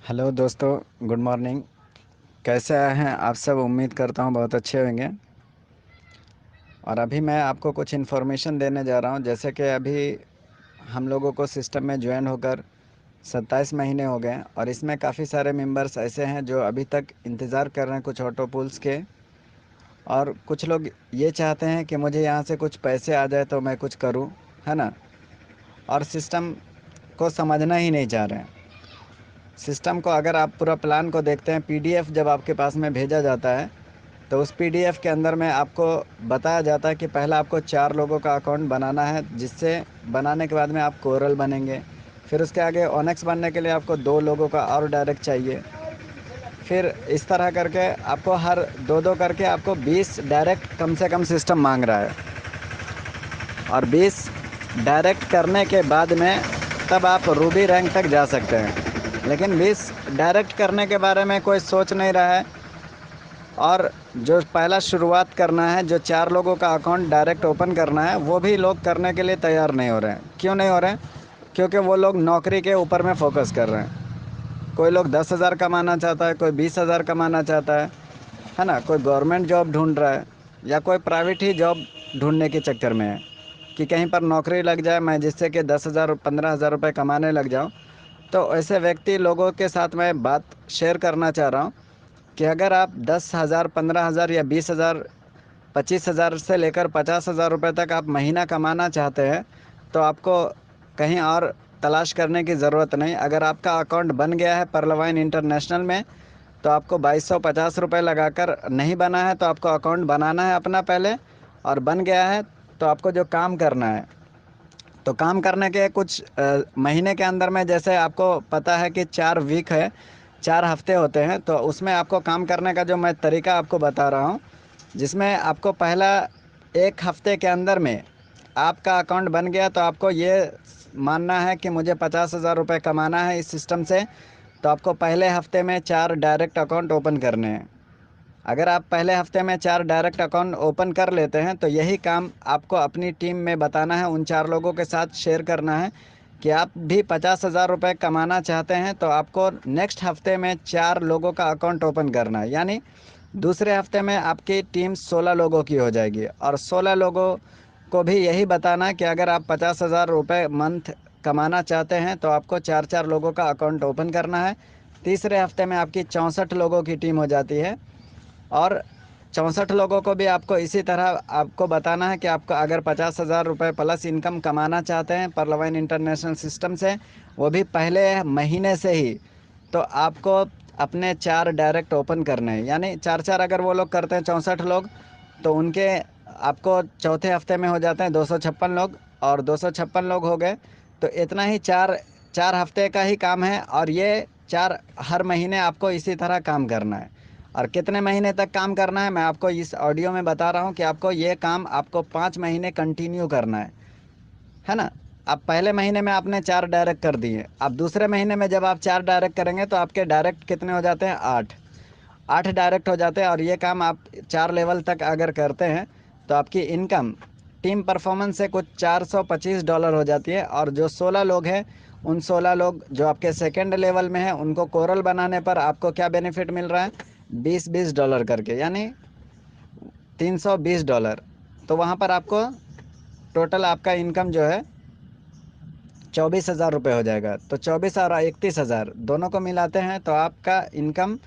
Hello दोस्तों, good morning. कैसे आए हैं आप सब? उम्मीद करता हूँ बहुत अच्छे होंगे। और अभी मैं आपको कुछ इन्फॉर्मेशन देने जा रहा हूँ। जैसे कि अभी हम लोगों को सिस्टम में ज्वाइन होकर 27 महीने हो गए और इसमें काफ़ी सारे मेंबर्स ऐसे हैं जो अभी तक इंतज़ार कर रहे हैं कुछ ऑटो पूल्स के। और कुछ लोग ये चाहते हैं कि मुझे यहाँ से कुछ पैसे आ जाए तो मैं कुछ करूँ, है ना। और सिस्टम को समझना ही नहीं चाह रहे हैं। सिस्टम को अगर आप पूरा प्लान को देखते हैं, पीडीएफ जब आपके पास में भेजा जाता है तो उस पीडीएफ के अंदर में आपको बताया जाता है कि पहला आपको 4 लोगों का अकाउंट बनाना है, जिससे बनाने के बाद में आप कोरल बनेंगे। फिर उसके आगे ओनेक्स बनने के लिए आपको 2 लोगों का और डायरेक्ट चाहिए। फिर इस तरह करके आपको हर दो दो करके आपको 20 डायरेक्ट कम से कम सिस्टम मांग रहा है। और 20 डायरेक्ट करने के बाद में तब आप रूबी रैंक तक जा सकते हैं। लेकिन 20 डायरेक्ट करने के बारे में कोई सोच नहीं रहा है। और जो पहला शुरुआत करना है, जो 4 लोगों का अकाउंट डायरेक्ट ओपन करना है, वो भी लोग करने के लिए तैयार नहीं हो रहे हैं। क्यों नहीं हो रहे हैं? क्योंकि वो लोग नौकरी के ऊपर में फ़ोकस कर रहे हैं। कोई लोग 10,000 कमाना चाहता है, कोई 20,000 कमाना चाहता है ना। कोई गवर्नमेंट जॉब ढूंढ रहा है या कोई प्राइवेट ही जॉब ढूंढने के चक्कर में है कि कहीं पर नौकरी लग जाए मैं, जिससे कि 10,000 15,000 रुपये कमाने लग जाऊँ। तो ऐसे व्यक्ति लोगों के साथ मैं बात शेयर करना चाह रहा हूँ कि अगर आप 10,000 15,000 या 20,000 25,000 से लेकर 50,000 रुपये तक आप महीना कमाना चाहते हैं तो आपको कहीं और तलाश करने की ज़रूरत नहीं। अगर आपका अकाउंट बन गया है परलवाइन इंटरनेशनल में तो आपको 2250 रुपये लगाकर, नहीं बना है तो आपको अकाउंट बनाना है अपना पहले। और बन गया है तो आपको जो काम करना है, तो काम करने के कुछ महीने के अंदर में, जैसे आपको पता है कि 4 वीक है, 4 हफ्ते होते हैं, तो उसमें आपको काम करने का जो मैं तरीका आपको बता रहा हूँ, जिसमें आपको पहला 1 हफ्ते के अंदर में आपका अकाउंट बन गया तो आपको ये मानना है कि मुझे 50,000 रुपये कमाना है इस सिस्टम से। तो आपको पहले हफ्ते में 4 डायरेक्ट अकाउंट ओपन करने हैं। अगर आप पहले हफ्ते में 4 डायरेक्ट अकाउंट ओपन कर लेते हैं तो यही काम आपको अपनी टीम में बताना है, उन 4 लोगों के साथ शेयर करना है कि आप भी 50,000 रुपये कमाना चाहते हैं। तो आपको नेक्स्ट हफ्ते में 4 लोगों का अकाउंट ओपन करना है। यानी दूसरे हफ्ते में आपकी टीम 16 लोगों की हो जाएगी। और 16 लोगों को भी यही बताना है कि अगर आप 50,000 रुपये मंथ कमाना चाहते हैं तो आपको 4 4 लोगों का अकाउंट ओपन करना है। तीसरे हफ्ते में आपकी 64 लोगों की टीम हो जाती है। और 64 लोगों को भी आपको इसी तरह आपको बताना है कि आपको अगर 50,000 रुपये प्लस इनकम कमाना चाहते हैं परलवाइन इंटरनेशनल सिस्टम से, वो भी पहले महीने से ही, तो आपको अपने 4 डायरेक्ट ओपन करने हैं। यानी 4 4 अगर वो लोग करते हैं, 64 लोग, तो उनके आपको चौथे हफ्ते में हो जाते हैं 256 लोग। और 256 लोग हो गए तो इतना ही 4 4 हफ्ते का ही काम है। और ये 4 हर महीने आपको इसी तरह काम करना है। और कितने महीने तक काम करना है मैं आपको इस ऑडियो में बता रहा हूँ कि आपको ये काम आपको 5 महीने कंटिन्यू करना है ना। अब पहले महीने में आपने 4 डायरेक्ट कर दिए, अब दूसरे महीने में जब आप 4 डायरेक्ट करेंगे तो आपके डायरेक्ट कितने हो जाते हैं? 8। 8 डायरेक्ट हो जाते हैं। और ये काम आप 4 लेवल तक अगर करते हैं तो आपकी इनकम टीम परफॉर्मेंस से कुछ $425 हो जाती है। और जो 16 लोग हैं, उन 16 लोग जो आपके सेकंड लेवल में हैं, उनको कोरल बनाने पर आपको क्या बेनिफिट मिल रहा है? 20 20 डॉलर करके, यानी $320। तो वहाँ पर आपको टोटल आपका इनकम जो है 24,000 रुपये हो जाएगा। तो 24 और 31,000 दोनों को मिलाते हैं तो आपका इनकम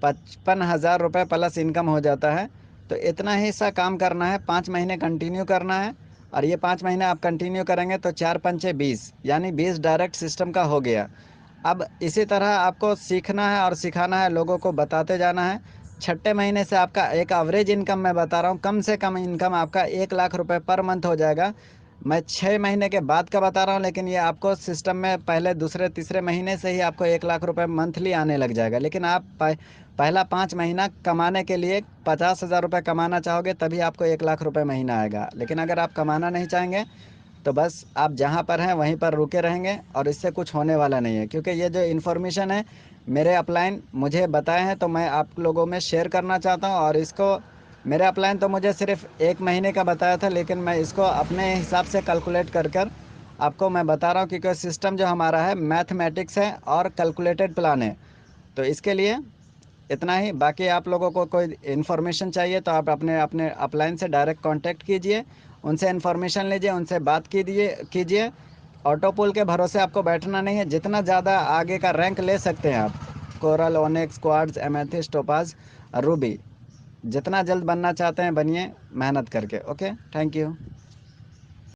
55,000 रुपये प्लस इनकम हो जाता है। तो इतना ही सा काम करना है, 5 महीने कंटिन्यू करना है। और ये 5 महीने आप कंटिन्यू करेंगे तो 4 पंचे 20, यानी 20 डायरेक्ट सिस्टम का हो गया। अब इसी तरह आपको सीखना है और सिखाना है, लोगों को बताते जाना है। छठे महीने से आपका एक एवरेज इनकम मैं बता रहा हूँ, कम से कम इनकम आपका 1 लाख रुपए पर मंथ हो जाएगा। मैं 6 महीने के बाद का बता रहा हूँ, लेकिन ये आपको सिस्टम में पहले दूसरे तीसरे महीने से ही आपको 1 लाख रुपए मंथली आने लग जाएगा। लेकिन आप पहला 5 महीना कमाने के लिए 50,000 रुपये कमाना चाहोगे तभी आपको 1 लाख रुपए महीना आएगा। लेकिन अगर आप कमाना नहीं चाहेंगे तो बस आप जहाँ पर हैं वहीं पर रुके रहेंगे और इससे कुछ होने वाला नहीं है। क्योंकि ये जो इन्फॉर्मेशन है मेरे अपलाइन मुझे बताए हैं तो मैं आप लोगों में शेयर करना चाहता हूँ। और इसको मेरे अपलाइन तो मुझे सिर्फ 1 महीने का बताया था, लेकिन मैं इसको अपने हिसाब से कैलकुलेट कर कर आपको मैं बता रहा हूँ। क्योंकि सिस्टम जो हमारा है मैथमेटिक्स है और कैलकुलेटेड प्लान है। तो इसके लिए इतना ही। बाकी आप लोगों को कोई इन्फॉर्मेशन चाहिए तो आप अपने अपने अपलाइन से डायरेक्ट कांटेक्ट कीजिए, उनसे इन्फॉर्मेशन लीजिए, उनसे बात कीजिए। ऑटो पुल के भरोसे आपको बैठना नहीं है। जितना ज़्यादा आगे का रैंक ले सकते हैं आप, coral, onyx, quartz, amethyst, topaz, Ruby, जितना जल्द बनना चाहते हैं बनिए, मेहनत करके। Okay, thank you.